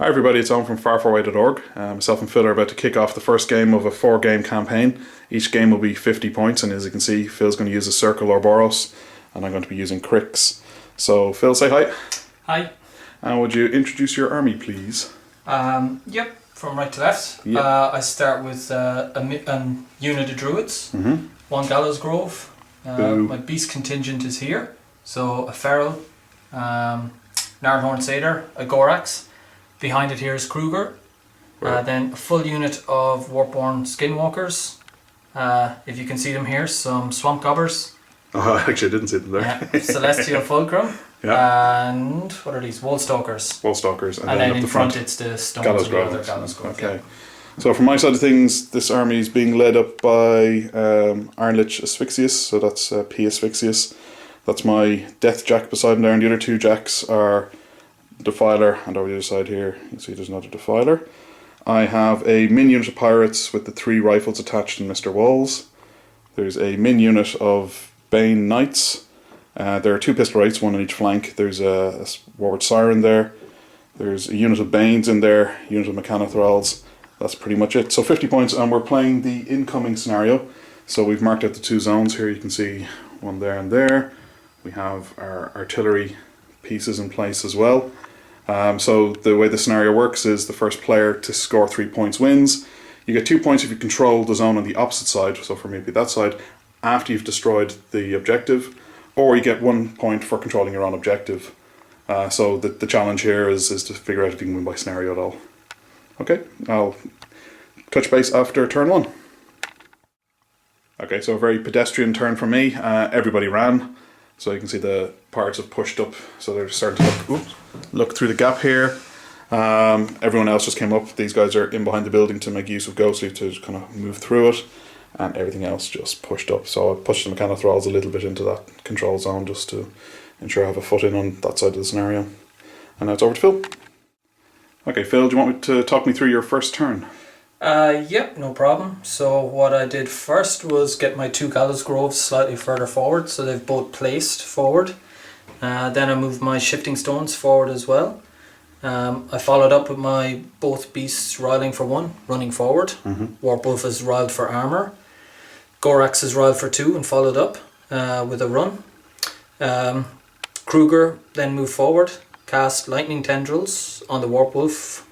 Hi everybody, it's Owen from farfarway.org. Myself and Phil are about to kick off the first game of a 4-game campaign. Each game will be 50 points, and as you can see, Phil's going to use a Circle or Boros, and I'm going to be using Cryx. So Phil, say hi. Hi. And would you introduce your army, please? Yep, from right to left. Yep. I start with a unit of druids, one Gallows Grove. My beast contingent is here, so a Feral, Gnarlhorn Satyr, a Gorax. Behind it here is Kruger. Then a full unit of Warpborn Skinwalkers. If you can see them here, some Swamp Gobbers. Oh, actually I didn't see them there. Yeah, Celestial Fulcrum. Yeah. And what are these? Woolstalkers. Woolstalkers. And then in the front it's the Stones Gallows of the Grove. other Gallows Grove. Okay. Yeah. So from my side of things, this army is being led up by Ironlich Asphyxius, so that's P. Asphyxius. That's my Death Jack beside him there, and the other two Jacks are Defiler, and over the other side here you can see there's another Defiler. I have a min unit of pirates with the 3 rifles attached in Mr. Walls. There's a min unit of Bane Knights. There are 2 pistol rates, one on each flank. There's a Warward Siren there. There's a unit of Banes in there, a unit of Mechanothralls. That's pretty much it. So 50 points, and we're playing the incoming scenario. So we've marked out the 2 zones here. You can see one there and there. We have our artillery pieces in place as well. So the way the scenario works is the first player to score 3 points wins. You get 2 points if you control the zone on the opposite side, so for me it'd be that side, after you've destroyed the objective, or you get 1 point for controlling your own objective. So the challenge here is to figure out if you can win by scenario at all. Okay, I'll touch base after turn 1. Okay, so a very pedestrian turn for me. Everybody ran. So you can see the pirates have pushed up, so they're starting to look through the gap here. Everyone else just came up. These guys are in behind the building to make use of Ghostly to kind of move through it, and everything else just pushed up. So I pushed the Mechanothralls a little bit into that control zone just to ensure I have a foot in on that side of the scenario. And now it's over to Phil. Okay, Phil, do you want to talk me through your first turn? Yep, no problem. So what I did first was get my 2 Gallows Groves slightly further forward, so they've both placed forward. Then I moved my Shifting Stones forward as well. I followed up with my both beasts riling for 1, running forward. Warwolf is riled for armour. Gorax is riled for 2 and followed up with a run. Kruger then moved forward, cast Lightning Tendrils on the Warwolf,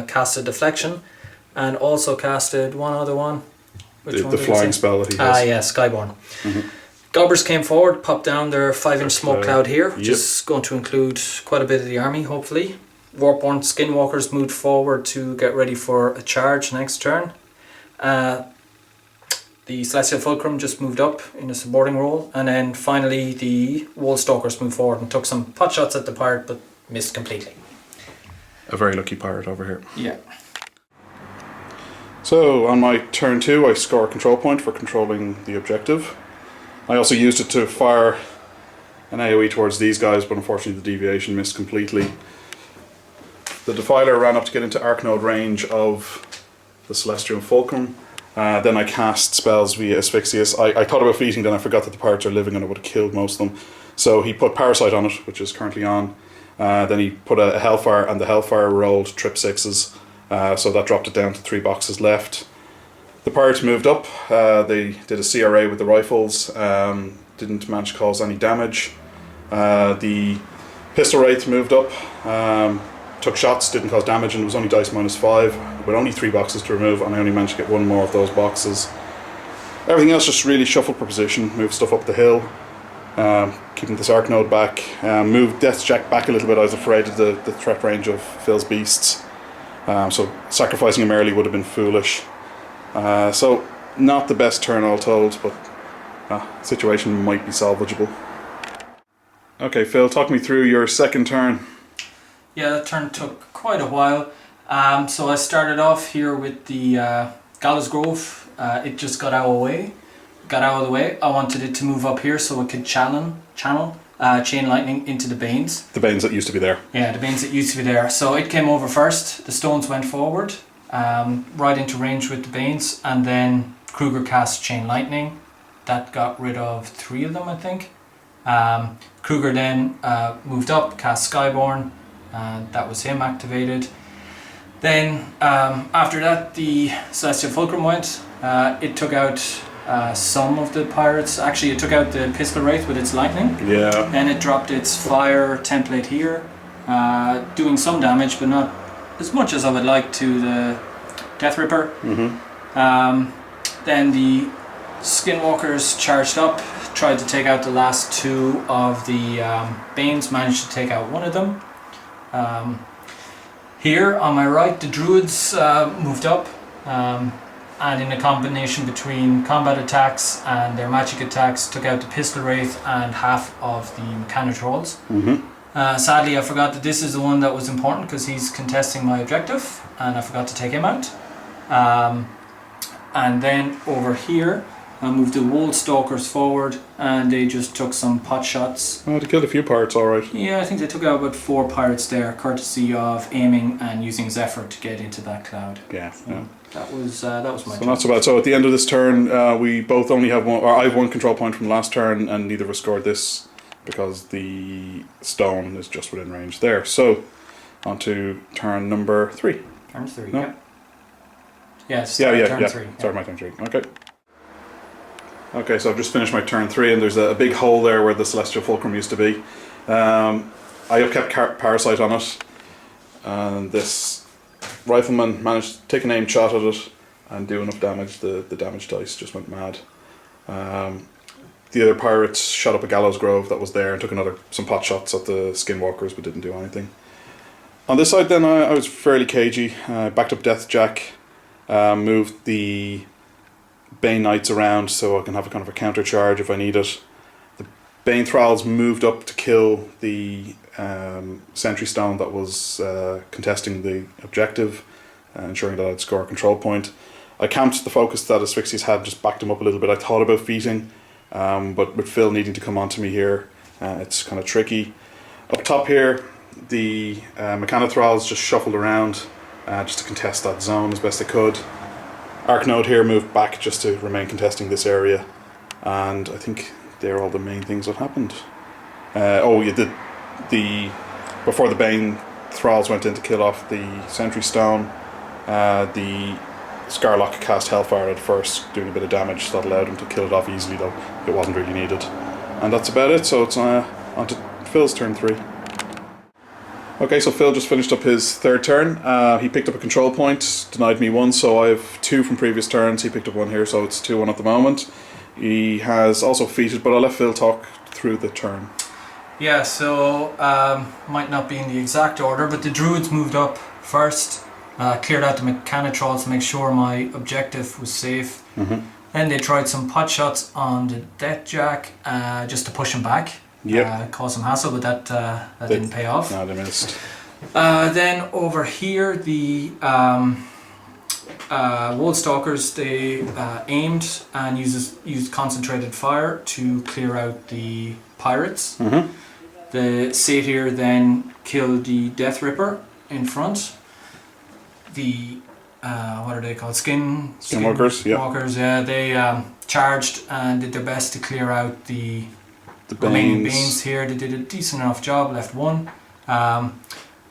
cast a Deflection, and also casted one other one. The flying spell that he has. Yeah, Skyborn. Gobbers came forward, popped down their 5-inch smoke cloud here, which is going to include quite a bit of the army, hopefully. Warpborn Skinwalkers moved forward to get ready for a charge next turn. The Celestial Fulcrum just moved up in a supporting role, and then finally the Woolstalkers moved forward and took some pot shots at the pirate, but missed completely. A very lucky pirate over here. Yeah. So on my turn 2, I score a control point for controlling the objective. I also used it to fire an AoE towards these guys, but unfortunately the deviation missed completely. The Defiler ran up to get into arc node range of the Celestial Fulcrum. Then I cast spells via Asphyxius. I thought about fleeting, then I forgot that the pirates are living and I would have killed most of them. So he put Parasite on it, which is currently on. Then he put a Hellfire, and the Hellfire rolled trip 6s. So that dropped it down to 3 boxes left. The pirates moved up. They did a CRA with the rifles. Didn't manage to cause any damage. The pistol wraith moved up. Took shots, didn't cause damage, and it was only dice -5 with only 3 boxes to remove, and I only managed to get 1 more of those boxes. Everything else just really shuffled per position, moved stuff up the hill, keeping this arc node back, moved Death Jack back a little bit. I was afraid of the threat range of Phil's beasts, so sacrificing him early would have been foolish. So not the best turn all told, but situation might be salvageable. Okay, Phil, talk me through your second turn. Yeah, that turn took quite a while. So I started off here with the Gallows Grove. It just got out of the way. I wanted it to move up here so it could channel Chain Lightning into the Banes. The Banes that used to be there. Yeah, the Banes that used to be there. So it came over first. The Stones went forward, right into range with the Banes, and then Kruger cast Chain Lightning. That got rid of 3 of them, I think. Kruger then moved up, cast Skyborn, and that was him activated. Then after that, the Celestial Fulcrum went. It took out some of the pirates. Actually, it took out the Pistol Wraith with its lightning. Yeah. Then it dropped its fire template here, doing some damage, but not as much as I would like to the Death Ripper. Then the Skinwalkers charged up, tried to take out the last two of the Banes, managed to take out one of them. Here on my right, the Druids moved up, and in a combination between combat attacks and their magic attacks, took out the Pistol Wraith and half of the Mechanitrolls. Sadly, I forgot that this is the one that was important because he's contesting my objective, and I forgot to take him out. And then over here, I moved the Wold Stalkers forward, and they just took some pot shots. Oh, they killed a few pirates, alright. Yeah, I think they took out about 4 pirates there, courtesy of aiming and using Zephyr to get into that cloud. Yeah. That was my So not so bad. So at the end of this turn, we both only have one, or I have one control point from last turn, and neither of us scored this because the stone is just within range there. So on to turn number 3. Turn 3, no? yeah. Yes, Yeah. turn 3. Sorry, my turn 3. Okay, so I've just finished my turn 3, and there's a big hole there where the Celestial Fulcrum used to be. I upkept Parasite on it, and this Rifleman managed to take an aim shot at it and do enough damage. The damage dice just went mad. The other pirates shot up a Gallows Grove that was there and took some pot shots at the Skinwalkers, but didn't do anything. On this side then, I was fairly cagey. Backed up Deathjack, moved the Bane Knights around so I can have a kind of a counter charge if I need it. The Bane Thralls moved up to kill the Sentry Stone that was contesting the objective, ensuring that I'd score a control point. I camped the focus that Asphyxius had, just backed him up a little bit. I thought about feating, but with Phil needing to come onto me here, it's kind of tricky. Up top here, the Mechanothralls just shuffled around just to contest that zone as best they could. Arknode here moved back just to remain contesting this area, and I think they're all the main things that happened. Before the Bane Thralls went in to kill off the Sentry Stone, the Scarlock cast Hellfire at first, doing a bit of damage that allowed him to kill it off easily, though it wasn't really needed. And that's about it, so it's on to Phil's turn 3. Okay, so Phil just finished up his third turn. He picked up a control point, denied me 1, so I have 2 from previous turns. He picked up 1 here, so it's 2-1 at the moment. He has also feated, but I'll let Phil talk through the turn. Yeah, so might not be in the exact order, but the Druids moved up first, cleared out the Mechanitrolls to make sure my objective was safe. Then they tried some pot shots on the Deathjack just to push him back. Cause some hassle, but that didn't pay off. No, they missed. Then over here, the Wold Stalkers, they aimed and used concentrated fire to clear out the pirates. The Satyr then killed the Death Ripper in front. The what are they called? Skinwalkers. Yeah, they charged and did their best to clear out the remaining Banes here. They did a decent enough job, left 1.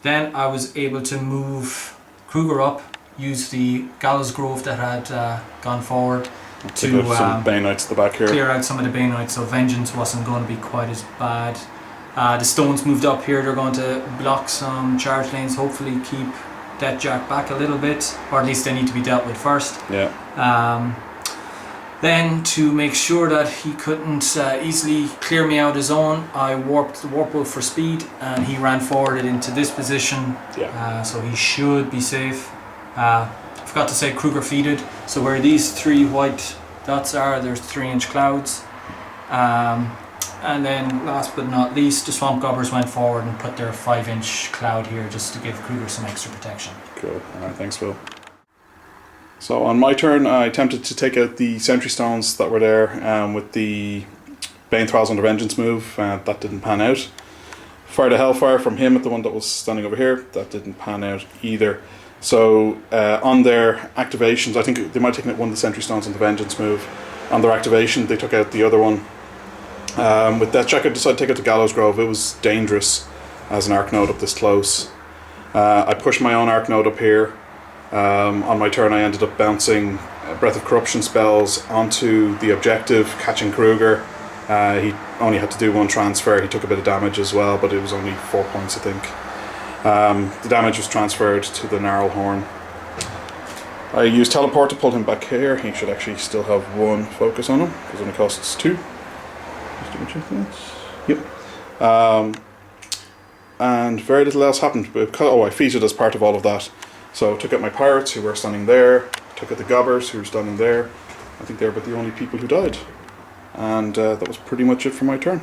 Then I was able to move Kruger up, use the Gallows Grove that had gone forward to some Bane Knights at the back here. Clear out some of the Bane Knights, so Vengeance wasn't going to be quite as bad. The Stones moved up here, they're going to block some charge lanes, hopefully keep Deathjack back a little bit, or at least they need to be dealt with first. Then, to make sure that he couldn't easily clear me out his own, I warped the Warp Wolf for speed, and he ran forward into this position, so he should be safe. I forgot to say Kruger feeded, so where these 3 white dots are, there's 3-inch clouds. And then, last but not least, the Swamp Gobbers went forward and put their 5-inch cloud here just to give Kruger some extra protection. Cool. Alright, thanks Phil. So on my turn, I attempted to take out the Sentry Stones that were there with the Bane Thralls on the Vengeance move. That didn't pan out. Fired a Hellfire from him at the one that was standing over here. That didn't pan out either. So on their activations, I think they might have taken out one of the Sentry Stones on the Vengeance move. On their activation, they took out the other one. With Deathjack, I decided to take out the Gallows Grove. It was dangerous as an Arc Node up this close. I pushed my own Arc Node up here. On my turn I ended up bouncing Breath of Corruption spells onto the objective, catching Kruger. He only had to do one transfer. He took a bit of damage as well, but it was only 4 points, I think. The damage was transferred to the Gnarl Horn. I used Teleport to pull him back here. He should actually still have 1 focus on him, because it only costs 2. Just double check that. Yep. And very little else happened. I featured as part of all of that. So I took out my pirates, who were standing there. Took out the gobbers, who were standing there. I think they were about the only people who died. And that was pretty much it for my turn.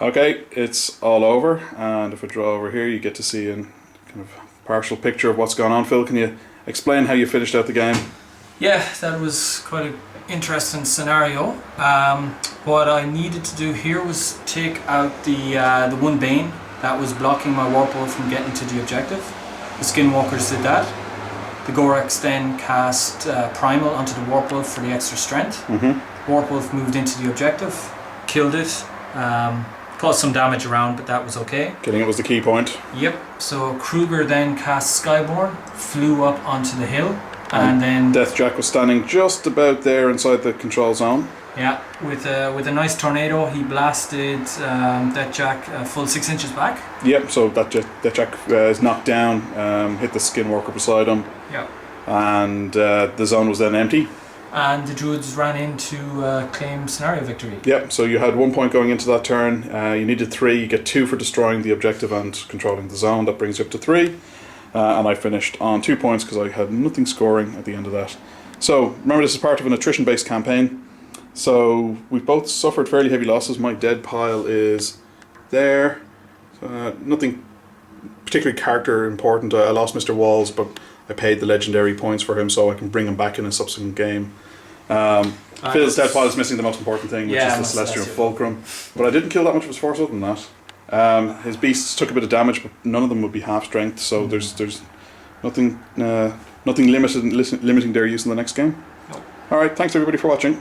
Okay, it's all over, and if I draw over here you get to see a kind of partial picture of what's gone on. Phil, can you explain how you finished out the game? Yeah, that was quite an interesting scenario. What I needed to do here was take out the one Bane that was blocking my Warpwolf from getting to the objective. The Skinwalkers did that. The Gorax then cast Primal onto the Warpwolf for the extra strength. Warpwolf moved into the objective, killed it, caused some damage around, but that was okay. Killing it was the key point. Yep, so Kruger then cast Skyborn, flew up onto the hill, and then Deathjack was standing just about there inside the control zone. Yeah, with a nice tornado, he blasted Deathjack a full 6 inches back. Yep, so Deathjack is knocked down, hit the Skinwalker beside him. Yeah. And the zone was then empty. And the Druids ran in to claim scenario victory. Yep, so you had 1 point going into that turn. You needed 3. You get 2 for destroying the objective and controlling the zone. That brings you up to 3. And I finished on 2 points because I had nothing scoring at the end of that. So remember, this is part of an attrition-based campaign. So we've both suffered fairly heavy losses. My dead pile is there. Nothing particularly character important. I lost Mr. Walls, but I paid the legendary points for him so I can bring him back in a subsequent game. Phil's dead pile is missing the most important thing, which is the Celestial Fulcrum. But I didn't kill that much of his force other than that. His beasts took a bit of damage, but none of them would be half strength, so there's nothing limiting their use in the next game. Alright, thanks everybody for watching.